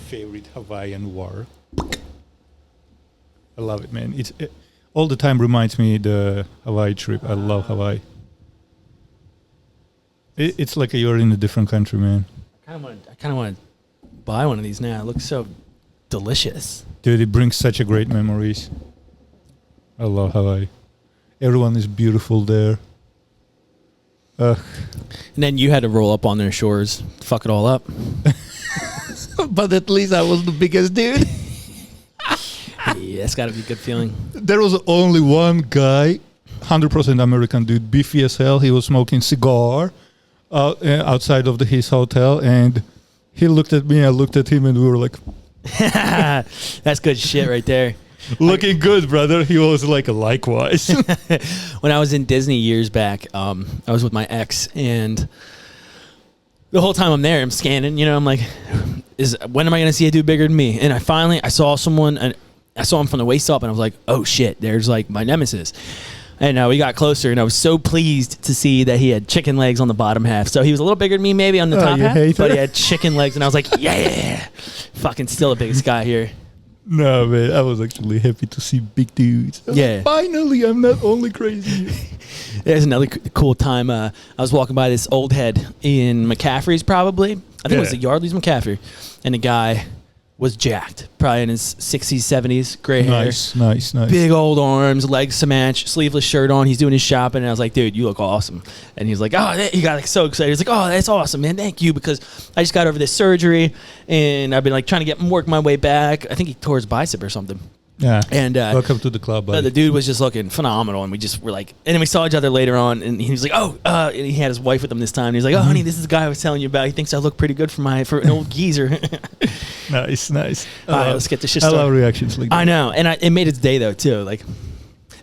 favorite Hawaiian war. I love it, man. It all the time reminds me the Hawaii trip. I love Hawaii. It's like you're in a different country, man. I kind of want to buy one of these now. It looks so delicious. Dude, it brings such a great memories. I love Hawaii. Everyone is beautiful there. And then you had to roll up on their shores, fuck it all up. But at least I was the biggest dude. Yeah, it's got to be a good feeling. There was only one guy, 100% American dude, beefy as hell. He was smoking cigar outside of his hotel, and he looked at me, I looked at him, and we were like... That's good shit right there. Looking good, brother. He was like, likewise. When I was in Disney years back, I was with my ex, and the whole time I'm there, I'm scanning, I'm like, when am I going to see a dude bigger than me? And I saw someone, and I saw him from the waist up, and I was like, oh shit, there's like my nemesis. And we got closer, and I was so pleased to see that he had chicken legs on the bottom half. So he was a little bigger than me maybe on the top half, but he had chicken legs, and I was like, yeah, fucking still the biggest guy here. No, man, I was actually happy to see big dudes. Yeah. Finally, I'm not only crazy. There's another cool time. I was walking by this old head in McCaffrey's probably. I think it was the Yardley's McCaffrey. And the guy was jacked, probably in his 60s, 70s, gray hair. Nice. Big old arms, legs to match, sleeveless shirt on. He's doing his shopping, and I was like, dude, you look awesome. And he's like, he got like so excited. He's like, oh, that's awesome, man. Thank you, because I just got over this surgery, and I've been like trying to work my way back. I think he tore his bicep or something. Yeah. And welcome to the club, buddy. The dude was just looking phenomenal, and we just were like, and then we saw each other later on, and he was like, and he had his wife with him this time. And he's like, honey, this is the guy I was telling you about. He thinks I look pretty good for an old geezer. Nice. All right, let's get this shit I started. love reactions like that. I know, and it made its day though too. Like,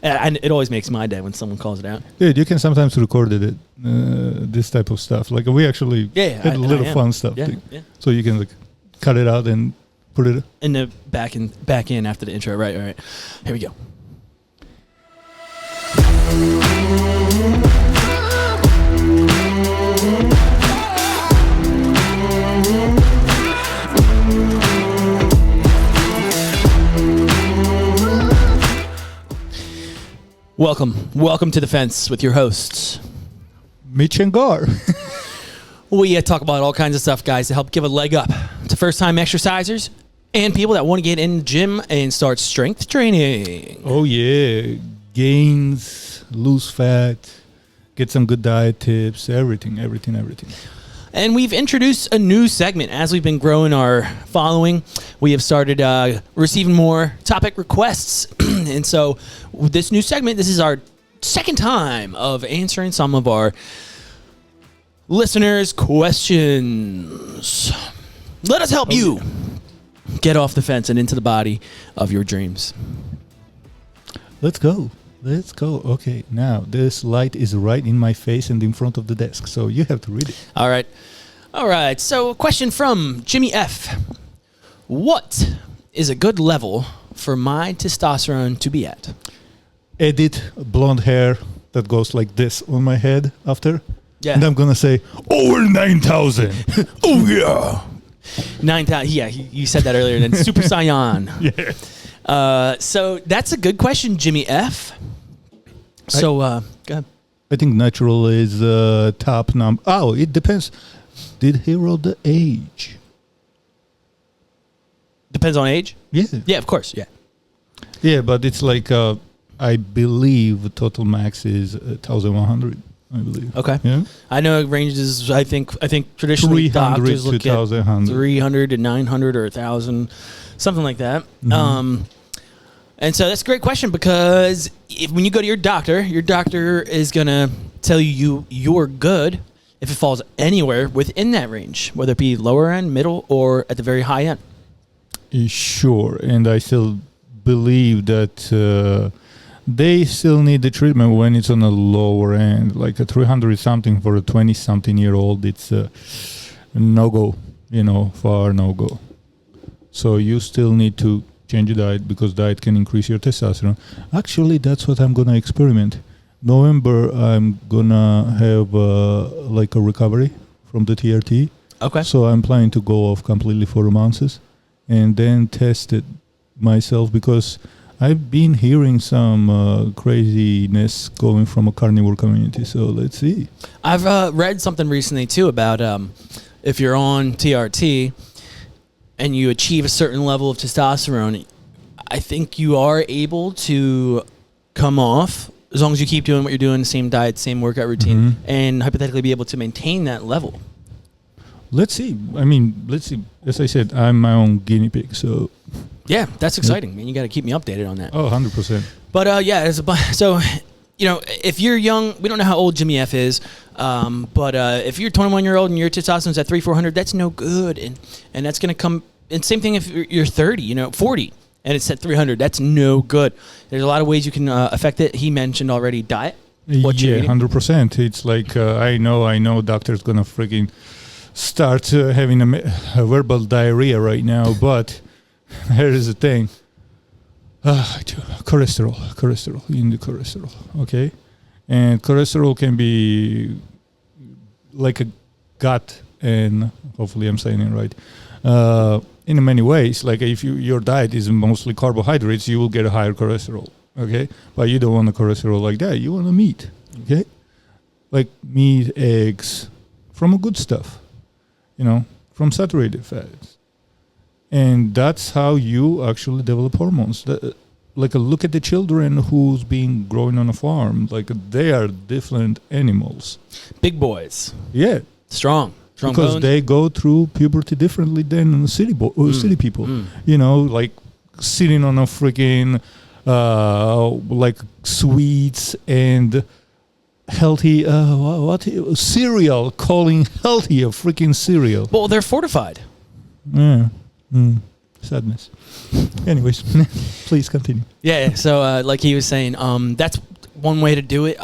and it always makes my day when someone calls it out. Dude, you can sometimes record it, this type of stuff. Like we actually had a little fun stuff. Yeah. So you can like cut it out and put it in the back in after the intro. Right. All right. Here we go. Welcome to the fence with your hosts, Mitch and Gar. We talk about all kinds of stuff, guys, to help give a leg up to first-time exercisers and people that want to get in the gym and start strength training. Oh, yeah. Gains, lose fat, get some good diet tips, everything. And we've introduced a new segment. As we've been growing our following, we have started receiving more topic requests. And so with this new segment, this is our second time of answering some of our listeners' questions. Let us help you get off the fence and into the body of your dreams. Let's go. Okay, now this light is right in my face and in front of the desk, so you have to read it. All right. So a question from Jimmy F. What is a good level for my testosterone to be at? Edit blonde hair that goes like this on my head after. Yeah. And I'm going to say, over 9,000. Oh, yeah. 9,000. Yeah, you said that earlier. Then Super Saiyan. Yeah. So that's a good question, Jimmy F. So, go ahead. I think natural is top number. Oh, it depends. Did he wrote the age? Depends on age? Yeah. Yeah, of course. Yeah. Yeah, but it's like, I believe total max is 1,100. I believe. Okay. Yeah. I know it ranges. I think traditionally 300 doctors to look at 1,100. 300 to 900 or 1,000, something like that. Mm-hmm. And so that's a great question because when you go to your doctor is gonna tell you you're good if it falls anywhere within that range, whether it be lower end, middle, or at the very high end. Sure, and I still believe that. They still need the treatment when it's on a lower end, like a 300 something for a 20-something-year-old. It's a no-go, far no-go. So you still need to change your diet because diet can increase your testosterone. Actually, that's what I'm going to experiment. November, I'm going to have like a recovery from the TRT. Okay. So I'm planning to go off completely for months. and then test it myself, because I've been hearing some craziness going from a carnivore community. So let's see. I've read something recently too about if you're on TRT and you achieve a certain level of testosterone, I think you are able to come off, as long as you keep doing what you're doing, the same diet, same workout routine, and hypothetically be able to maintain that level. Let's see. I mean, let's see. As I said, I'm my own guinea pig, so... Yeah, that's exciting, man. You got to keep me updated on that. Oh, 100%. But, yeah, so, you know, if you're young, we don't know how old Jimmy F is, but if you're 21-year-old and your testosterone's at 300-400, that's no good, and that's going to come... And same thing if you're 30, you know, 40, and it's at 300. That's no good. There's a lot of ways you can affect it. He mentioned already diet. What yeah, you're eating. 100%. It's like, I know doctor's going to freaking start having a verbal diarrhea right now, but here is the thing. Cholesterol, in the cholesterol, okay? And cholesterol can be like a gut, and hopefully I'm saying it right, in many ways. Like if your diet is mostly carbohydrates, you will get a higher cholesterol, okay? But you don't want a cholesterol like that. You want a meat, okay? Like meat, eggs, from good stuff, you know, from saturated fats. And that's how you actually develop hormones. Like look at the children who's being grown on a farm. Like they are different animals. Big boys. Yeah. Strong because bones. they go through puberty differently than city people. You know, like sitting on a freaking like sweets and healthy cereal, calling healthy a freaking cereal. Well, they're fortified. Yeah. Sadness. Anyways, please continue. Yeah. So, like he was saying, that's one way to do it.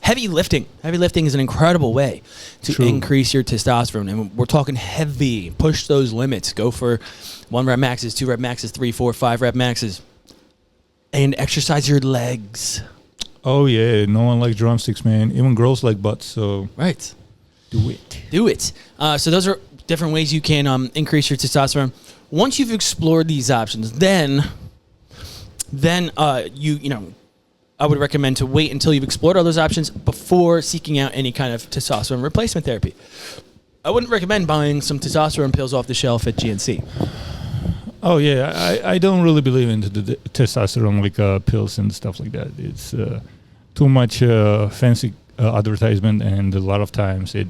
Heavy lifting. Heavy lifting is an incredible way to increase your testosterone. And we're talking heavy. Push those limits. Go for 1 rep maxes, 2 rep maxes, 3, 4, 5 rep maxes. And exercise your legs. Oh, yeah. No one likes drumsticks, man. Even girls like butts. So right. Do it. Do it. So those are different ways you can increase your testosterone. Once you've explored these options, then you know, I would recommend to wait until you've explored all those options before seeking out any kind of testosterone replacement therapy. I wouldn't recommend buying some testosterone pills off the shelf at GNC. Oh, yeah. I don't really believe into the testosterone, like pills and stuff like that. It's too much fancy advertisement, and a lot of times it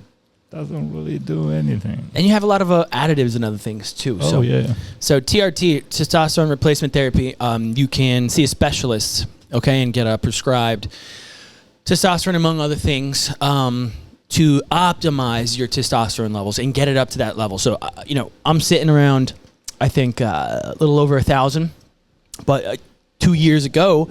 doesn't really do anything. And you have a lot of additives and other things, too. Oh, yeah. So TRT, testosterone replacement therapy, you can see a specialist, okay, and get a prescribed testosterone, among other things, to optimize your testosterone levels and get it up to that level. So, you know, I'm sitting around, I think, a little over 1,000. But 2 years ago,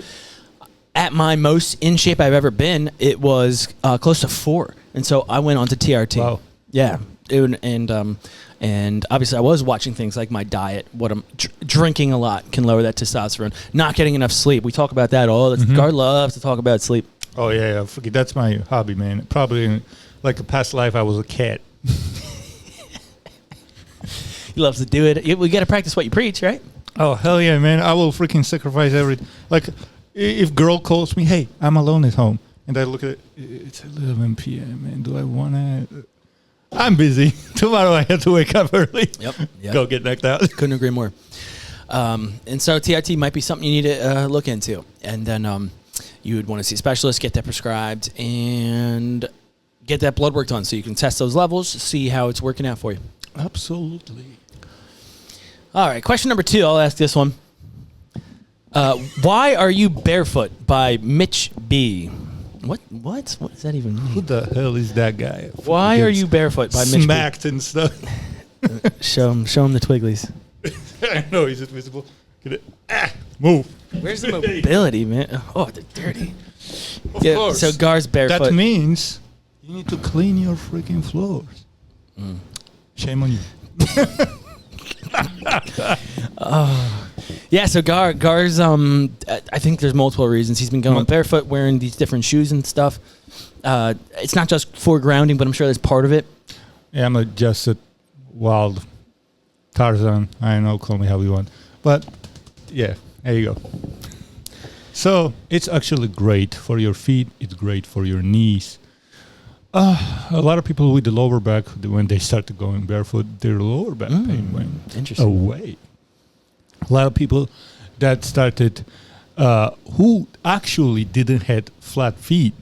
at my most in shape I've ever been, it was close to 4. And so I went on to TRT. Wow. Yeah. And obviously I was watching things like my diet, what I'm drinking a lot can lower that testosterone, not getting enough sleep. We talk about that all the time. God loves to talk about sleep. Oh, yeah. That's my hobby, man. Probably in like a past life, I was a cat. He loves to do it. We got to practice what you preach, right? Oh, hell yeah, man. I will freaking sacrifice everything. Like, if girl calls me, hey, I'm alone at home. And I look at it, it's 11 p.m., man. Do I want to? I'm busy. Tomorrow I have to wake up early. Yep. Go get knocked out. Couldn't agree more. And so TRT might be something you need to look into. And then you would want to see a specialist, get that prescribed, and get that blood work done so you can test those levels, see how it's working out for you. Absolutely. All right, question number 2. I'll ask this one. Why are you barefoot? By Mitch B. What does that even mean? Who the hell is that guy? Why are you barefoot? By Mitch Smacked B. and stuff. Show him the twigglies. I know, is it visible? Move. Where's the mobility, man? Oh, they're dirty. Of course. So Gar's barefoot. That means you need to clean your freaking floors. Shame on you. Yeah, so Gar's I think there's multiple reasons he's been going barefoot, wearing these different shoes and stuff. It's not just for grounding, but I'm sure that's part of it. Yeah, I'm just a wild Tarzan. I don't know, call me how you want. But yeah, there you go. So it's actually great for your feet. It's great for your knees. A lot of people with the lower back, when they start going barefoot, their lower back pain went away. A lot of people that started, who actually didn't have flat feet,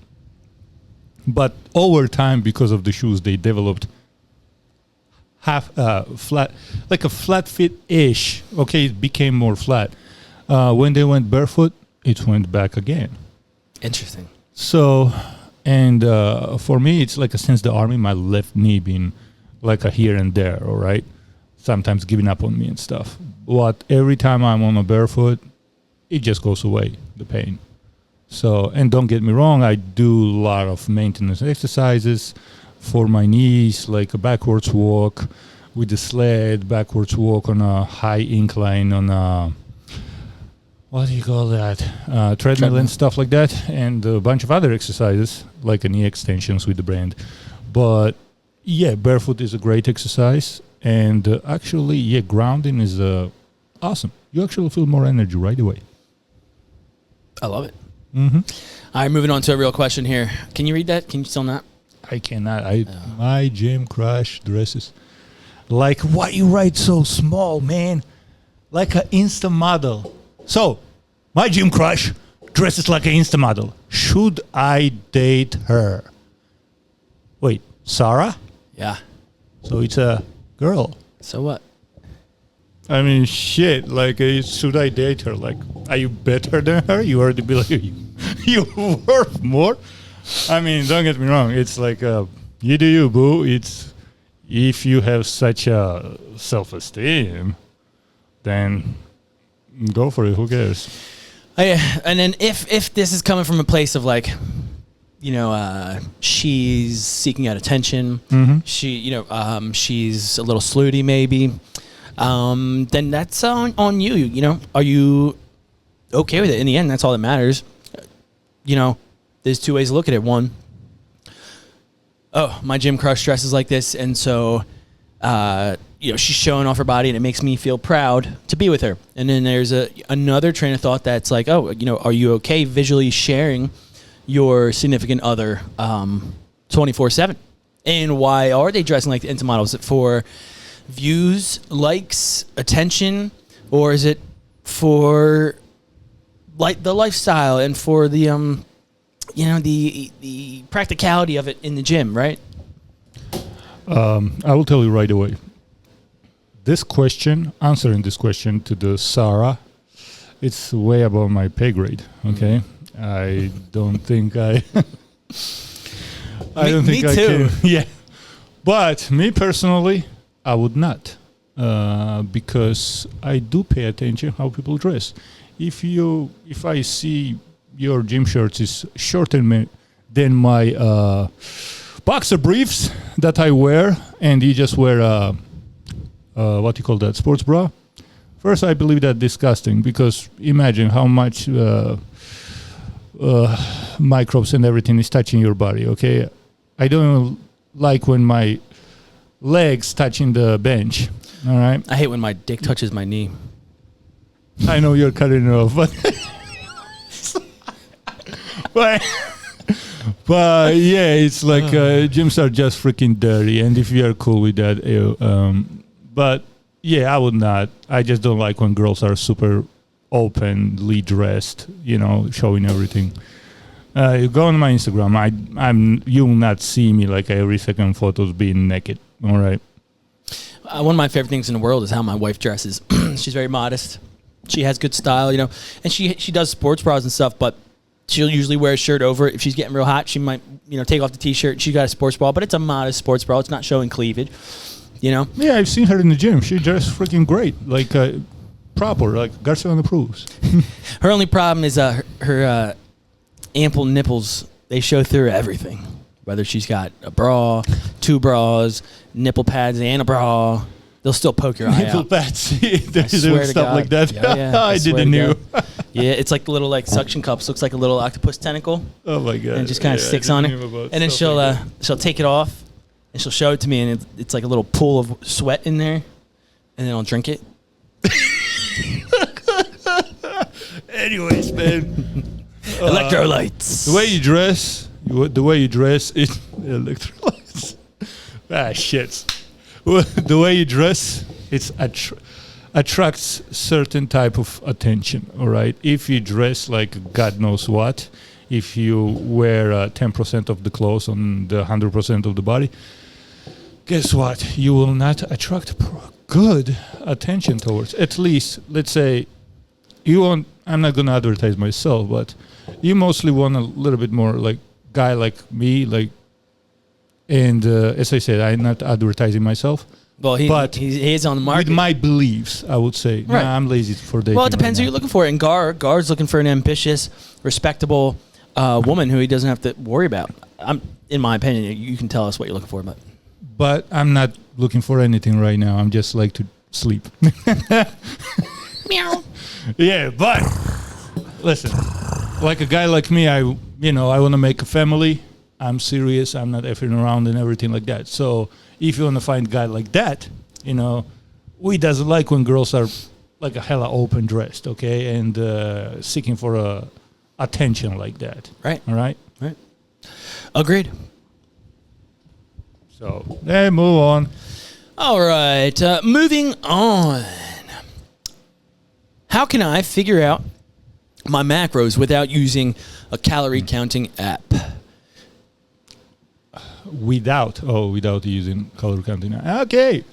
but over time, because of the shoes, they developed half flat, like a flat fit-ish. Okay, it became more flat. When they went barefoot, it went back again. Interesting. So, and for me, it's like since the army, my left knee been like a here and there, all right? Sometimes giving up on me and stuff. But every time I'm on a barefoot, it just goes away, the pain. So, and don't get me wrong, I do a lot of maintenance exercises for my knees, like a backwards walk with the sled, backwards walk on a high incline on a, what do you call that, treadmill and stuff like that, and a bunch of other exercises, like knee extensions with the brand. But yeah, barefoot is a great exercise, and actually, yeah, grounding is awesome. You actually feel more energy right away. I love it. Mm-hmm. All right, moving on to a real question here. Can you read that? Can you still not? I cannot. My gym crush dresses. Like, why you write so small, man? Like an Insta model. So, my gym crush dresses like an Insta model. Should I date her? Wait, Sarah? Yeah. So it's a girl. So what? I mean, shit. Like, should I date her? Like, are you better than her? You already be like, you worth more. I mean, don't get me wrong. It's like, you do you, boo. It's if you have such a self-esteem, then go for it. Who cares? And then if this is coming from a place of like, you know, she's seeking out attention. Mm-hmm. She's a little slutty maybe. Then that's on you. You know, are you okay with it? In the end, that's all that matters. You know, there's two ways to look at it. One, oh, my gym crush dresses like this, and so, she's showing off her body, and it makes me feel proud to be with her. And then there's another train of thought that's like, oh, you know, are you okay visually sharing your significant other 24/7? And why are they dressing like the Insta models? Is it for views, likes, attention, or is it for like the lifestyle and for the the practicality of it in the gym, right? I will tell you right away. Answering this question to the Sarah, it's way above my pay grade. Okay, I don't think I. I don't think I can. Yeah, but me personally, I would not, because I do pay attention how people dress. If I see your gym shirts is shorter than my boxer briefs that I wear, and you just wear what you call that, sports bra. First, I believe that disgusting, because imagine how much microbes and everything is touching your body. Okay, I don't like when my legs touching the bench. All right, I hate when my dick touches my knee. I know you're cutting it off, but but yeah, it's like gyms are just freaking dirty, and if you are cool with that, but yeah, I would not. I just don't like when girls are super openly dressed, you know, showing everything. You go on my Instagram, you will not see me like every second photos being naked. All right. One of my favorite things in the world is how my wife dresses. She's very modest. She has good style, you know, and she does sports bras and stuff, but she'll usually wear a shirt over it. If she's getting real hot, she might, you know, take off the t-shirt. She's got a sports bra, but it's a modest sports bra. It's not showing cleavage, you know? Yeah, I've seen her in the gym. She dressed freaking great, like proper, like Garcia approves. Her only problem is her ample nipples. They show through everything, whether she's got a bra, two bras, nipple pads, and a bra. They'll still poke your eye Nipple out. pads. They're doing stuff like that. Yeah, I didn't know. Yeah, it's like the little like suction cups. Looks like a little octopus tentacle. Oh my god! And it just kind of sticks on it. And then she'll take it off and she'll show it to me, and it's like a little pool of sweat in there. and then I'll drink it. Anyways, man. Electrolytes. The way you dress, it electrolytes. Shit. The way you dress, it's attracts certain type of attention. All right. If you dress like God knows what, if you wear 10% of the clothes on the 100% of the body, guess what? You will not attract good attention towards. At least, let's say, you want. I'm not gonna advertise myself, but you mostly want a little bit more like guy like me, like. And as I said, I'm not advertising myself. Well, he is on the market. With my beliefs, I would say. Right. Nah, I'm lazy for dating. Well, it depends who you're looking for. And Gar's looking for an ambitious, respectable woman who he doesn't have to worry about. In my opinion, you can tell us what you're looking for, but I'm not looking for anything right now. I'm just like to sleep. Meow. Yeah, but listen, like a guy like me, I want to make a family. I'm serious. I'm not effing around and everything like that. So if you want to find a guy like that, we doesn't like when girls are like a hella open dressed, okay, and seeking for attention like that. Right. All right. Right. Agreed. So move on. All right. Moving on. How can I figure out my macros without using a calorie counting app? Without using calorie counting. Okay.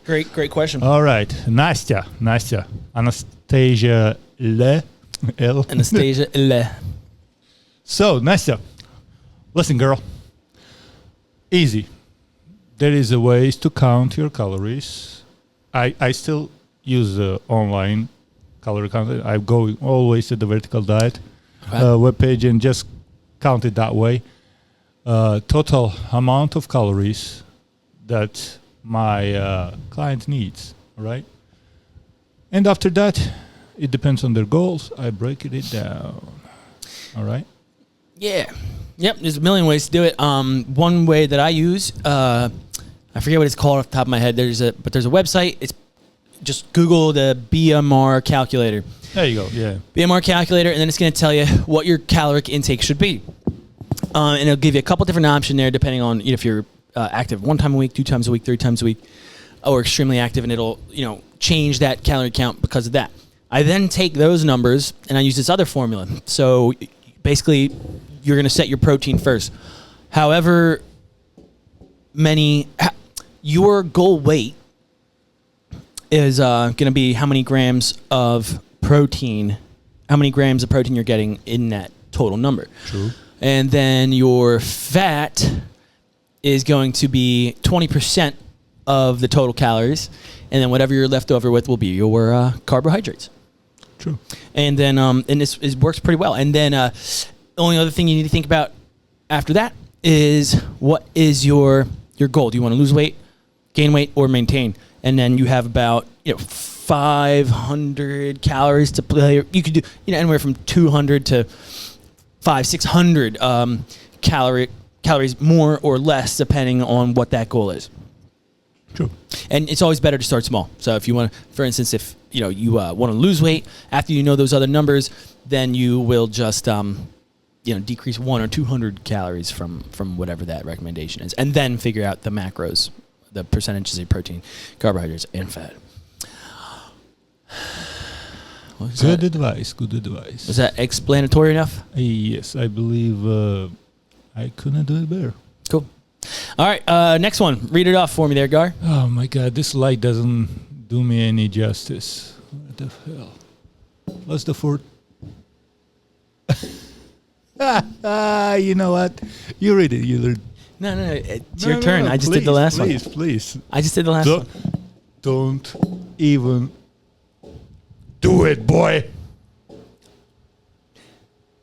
Great question. All right, Nastya, Anastasia L. Anastasia L. So, Nastya, listen, girl. Easy. There is a ways to count your calories. I still use online calorie counter. I go always to the Vertical Diet webpage and just count it that way. Total amount of calories that my client needs, right? And after that, it depends on their goals. I break it down. All right? Yeah. Yep, there's a million ways to do it. One way that I use, I forget what it's called off the top of my head. There's a website. It's just Google the BMR calculator. There you go, yeah. BMR calculator, and then it's going to tell you what your caloric intake should be. And it'll give you a couple different options there depending on if you're active 1 time a week, 2 times a week, 3 times a week, or extremely active, and it'll change that calorie count because of that. I then take those numbers and I use this other formula. So basically, you're going to set your protein first. However your goal weight is going to be how many grams of protein you're getting in that total number. True. And then your fat is going to be 20% of the total calories. And then whatever you're left over with will be your carbohydrates. True. And then and this works pretty well. And then the only other thing you need to think about after that is what is your goal? Do you want to lose weight, gain weight, or maintain? And then you have about 500 calories to play. You could do anywhere from 200 to 500-600 calories more or less depending on what that goal is. True. And it's always better to start small. So if you want to, for instance, if you want to lose weight after you know those other numbers, then you will just decrease 100 or 200 calories from whatever that recommendation is, and then figure out the macros, the percentages of protein, carbohydrates, and fat. Good advice. Was that explanatory enough? Yes, I believe I couldn't do it better. Cool. All right, next one. Read it off for me there, Gar. Oh my God, this light doesn't do me any justice. What the hell? What's the fourth? You know what? You read it. No, it's your turn. I just did the last one. Please. I just did the last one. Don't even do it, boy.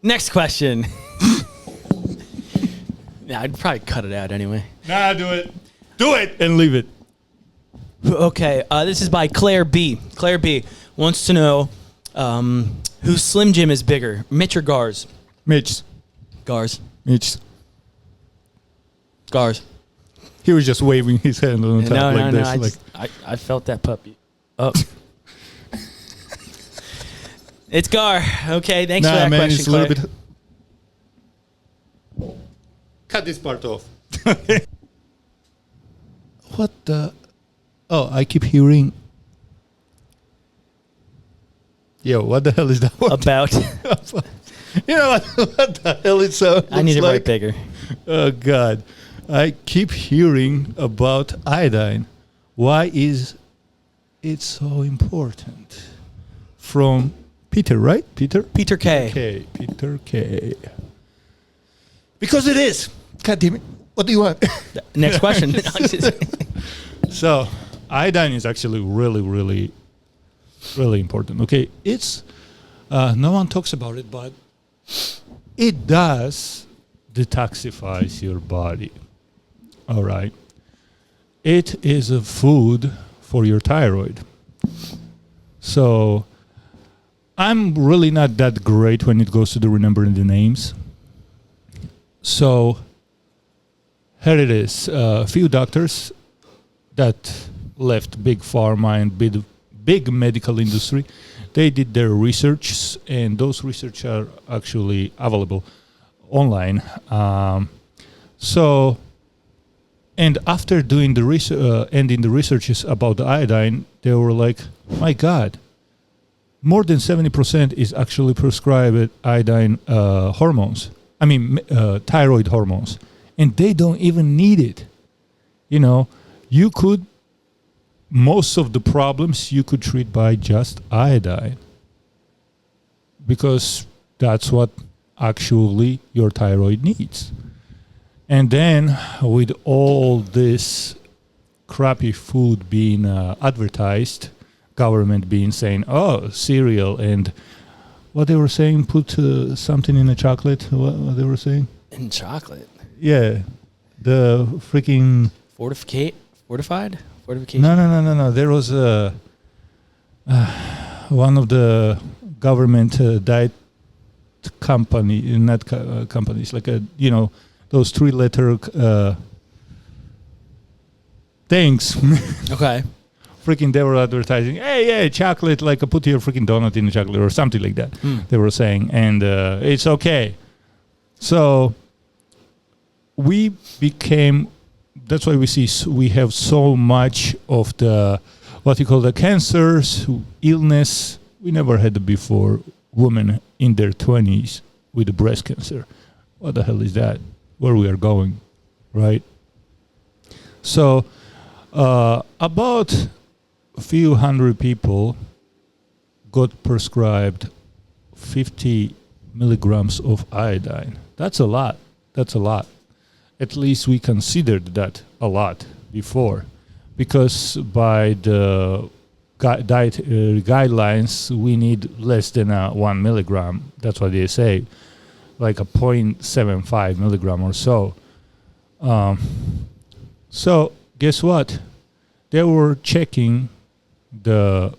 Next question. I'd probably cut it out anyway. Nah, do it. Do it and leave it. Okay, this is by Claire B. Claire B wants to know whose Slim Jim is bigger, Mitch or Gar's? Mitch. Gar's. Mitch. Gar's. He was just waving his hand on the top like this. I felt that puppy. Oh. It's Gar. Okay, thanks for that question, it's a Claire. little bit. Cut this part off. What the? Oh, I keep hearing. Yo, what the hell is that? About. You know what the hell it sounds I need it like? right bigger. Oh, God. I keep hearing about iodine. Why is it so important? From Peter, right? Peter? Peter K. Okay, Peter K. Because it is. God damn it. What do you want? Next question. So, iodine is actually really, really, really important. Okay, it's no one talks about it, but it does detoxifies your body. All right. It is a food for your thyroid. So I'm really not that great when it goes to the remembering the names. So here it is. A few doctors that left big pharma and big medical industry. They did their research, and those research are actually available online. And after doing the ending the researches about the iodine, they were like, my God, more than 70% is actually prescribed iodine hormones. I mean, thyroid hormones. And they don't even need it. You know, most of the problems you could treat by just iodine. Because that's what actually your thyroid needs. And then with all this crappy food being advertised, government being saying, oh, cereal and what they were saying, put something in the chocolate, what they were saying? In chocolate? Yeah. The freaking... Fortification? No. There was one of the government diet companies, like those 3-letter things. Okay. Freaking, they were advertising, hey, chocolate, like put your freaking donut in the chocolate or something like that. They were saying, and it's okay. So we became, that's why we have so much of the, what you call the cancers, illness. We never had before women in their 20s with the breast cancer. What the hell is that? Where we are going, right? So about a few hundred people got prescribed 50 milligrams of iodine. That's a lot. At least we considered that a lot before, because by the diet guidelines, we need less than 1 milligram. That's what they say, like a 0.75 milligram or so. So guess what? They were checking the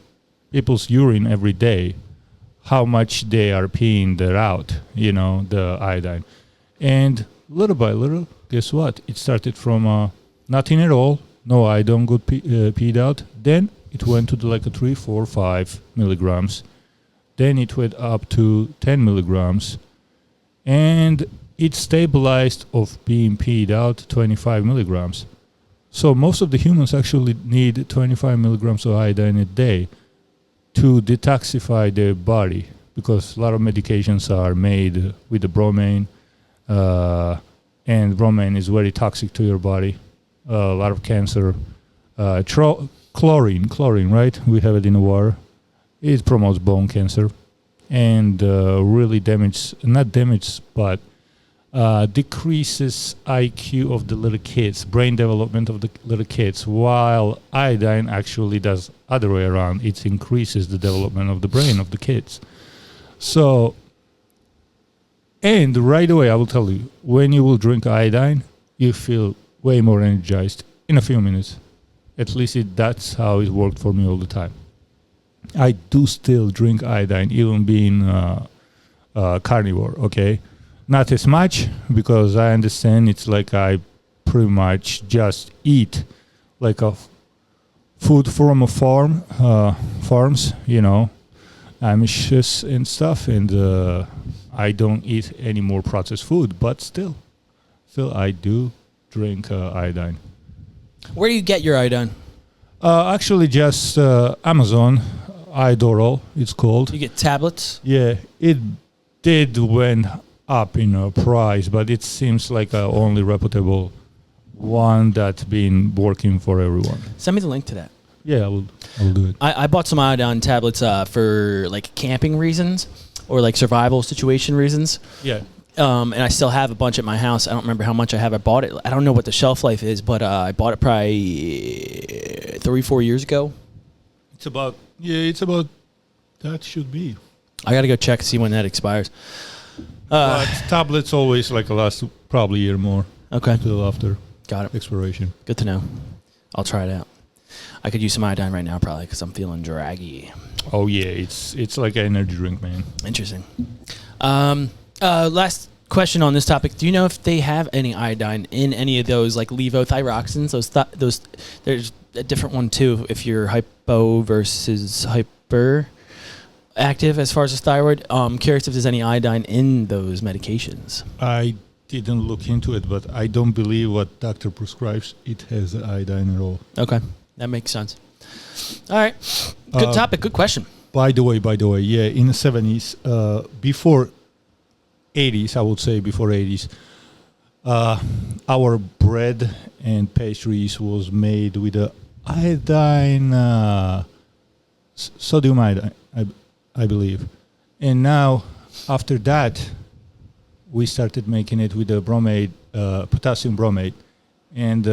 people's urine every day, how much they are peeing there out, the iodine. And little by little, guess what? It started from nothing at all. No, I don't got peed out. Then it went to like a 3, 4, 5 milligrams. Then it went up to 10 milligrams. And it stabilized of being peed out 25 milligrams. So most of the humans actually need 25 milligrams of iodine a day to detoxify their body, because a lot of medications are made with the bromine, and bromine is very toxic to your body. A lot of cancer. Chlorine, right? We have it in the water. It promotes bone cancer and really decreases IQ of the little kids, brain development of the little kids, while iodine actually does other way around. It increases the development of the brain of the kids. So, and right away, I will tell you, when you will drink iodine, you feel way more energized in a few minutes. At least that's how it worked for me all the time. I do still drink iodine, even being carnivore, okay? Not as much, because I understand it's like I pretty much just eat like a food from a farms, Amishes and stuff, and I don't eat any more processed food, but still I do drink iodine. Where do you get your iodine? Actually, just Amazon, Iodorol, it's called. You get tablets? Yeah, it did went up in price, but it seems like a only reputable one that's been working for everyone. Send me the link to that. Yeah, I will do it. I bought some iodine tablets for like camping reasons or like survival situation reasons. Yeah. And I still have a bunch at my house. I don't remember how much I have. I bought it. I don't know what the shelf life is, but I bought it probably 3-4 years ago. It's about that should be. I got to go check, see when that expires. But tablets always like last probably a year more. Okay. Until after Got it. expiration. Good to know. I'll try it out. I could use some iodine right now probably because I'm feeling draggy. Oh yeah, it's like an energy drink, man. Interesting. Last question on this topic. Do you know if they have any iodine in any of those like levothyroxines? Those there's a different one too if you're hypo versus hyper active as far as the thyroid. Curious if there's any iodine in those medications. I didn't look into it, but I don't believe what doctor prescribes it has iodine at all. Okay, that makes sense. All right, good topic, good question. By the way, yeah, in the 70s, before 80s, I would say before 80s, our bread and pastries was made with a iodine, sodium iodine, I believe. And now, after that, we started making it with a bromide, potassium bromide, and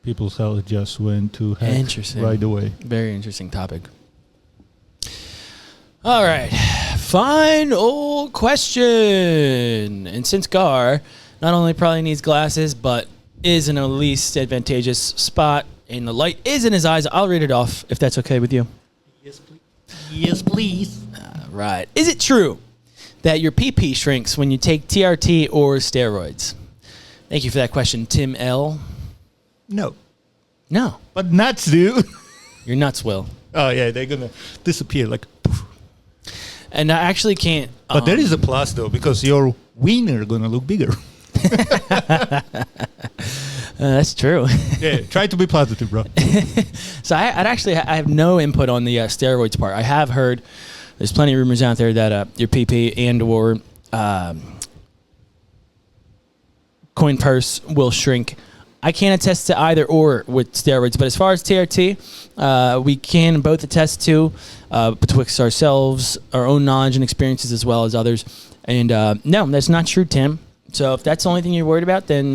people's health just went to heck Interesting. right away. Very interesting topic. All right, final question. And since Gar not only probably needs glasses, but is in a least advantageous spot, and the light is in his eyes, I'll read it off if that's okay with you. Yes, please. Yes, please. Right. Is it true that your PP shrinks when you take TRT or steroids? Thank you for that question, Tim L. No. No. But nuts do. Your nuts will. Oh, yeah, they're going to disappear like poof. And I actually can't. But there is a plus, though, because your wiener going to look bigger. That's true. Yeah, try to be positive, bro. So I have no input on the steroids part. I have heard there's plenty of rumors out there that your PP and or coin purse will shrink. I can't attest to either or with steroids, but as far as TRT, we can both attest to betwixt ourselves, our own knowledge and experiences, as well as others. And no, that's not true, Tim. So if that's the only thing you're worried about, then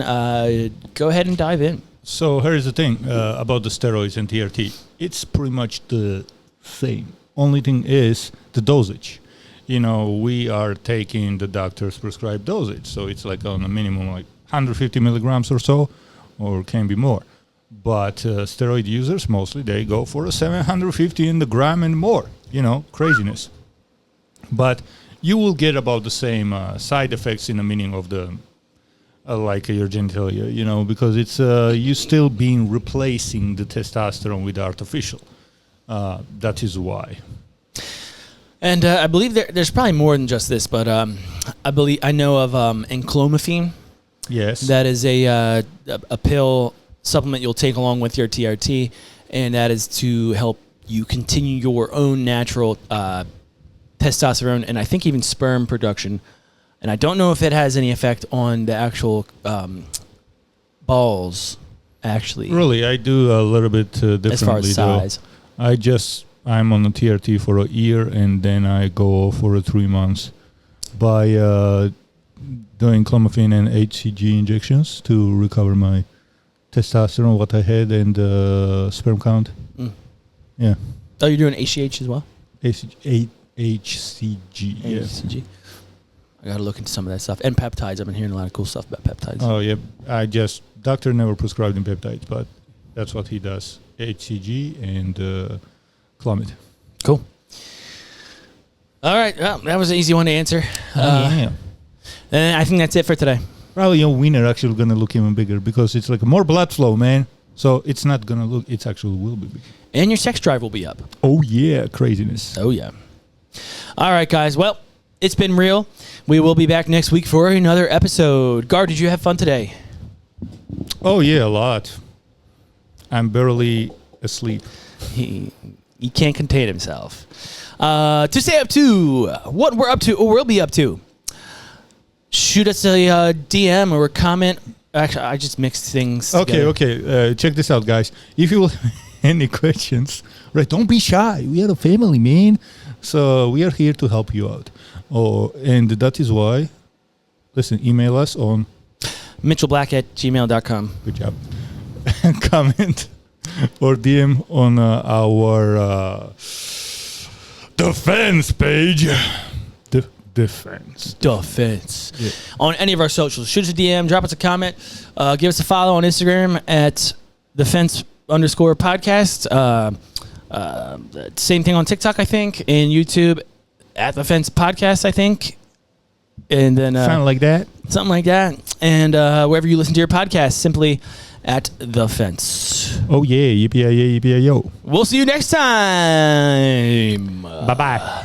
go ahead and dive in. So here's the thing about the steroids and TRT. It's pretty much the same. Only thing is the dosage. We are taking the doctor's prescribed dosage. So it's like on a minimum like 150 milligrams or so, or can be more. But steroid users, mostly, they go for a 750 in the gram and more. Craziness. But you will get about the same side effects in the meaning of the like your genitalia, because it's you still being replacing the testosterone with artificial. That is why. And I believe there's probably more than just this, but I know of enclomiphene. Yes. That is a pill supplement you'll take along with your TRT, and that is to help you continue your own natural testosterone and I think even sperm production. And I don't know if it has any effect on the actual balls, actually. Really, I do a little bit differently. As far as size. I'm on the TRT for a year, and then I go for 3 months by doing clomiphene and HCG injections to recover my testosterone, what I had, and sperm count. Mm. Yeah. Oh, you're doing HGH as well? HCG. HCG. I got to look into some of that stuff. And peptides. I've been hearing a lot of cool stuff about peptides. Oh, yeah. Doctor never prescribed him peptides, but that's what he does. HCG and Clomid. Cool. All right. Well, that was an easy one to answer. Yeah. And I think that's it for today. probably your wiener actually gonna look even bigger because it's like more blood flow, man. So it's not gonna look. It actually will be big. And your sex drive will be up. Oh yeah, craziness. Oh yeah. All right, guys. Well, it's been real. We will be back next week for another episode. Gar, did you have fun today? Oh yeah, a lot. I'm barely asleep. He can't contain himself. To stay up to what we're up to, or we'll be up to, shoot us a DM or a comment. Actually, I just mixed things. Okay. Check this out, guys. If you have any questions, right? Don't be shy. We are a family, man. So we are here to help you out. Oh, and that is why. Listen, email us on mitchellblack@gmail.com. Good job. Comment or DM on our defense page. Defense. Yeah. On any of our socials. Shoot us a DM, drop us a comment, give us a follow on Instagram at @thefence_podcast. Same thing on TikTok, I think, and YouTube at the Fence Podcast, I think. And then something like that. And wherever you listen to your podcast, simply at The Fence. Oh yeah, yippee-yi-yo. We'll see you next time. Bye-bye.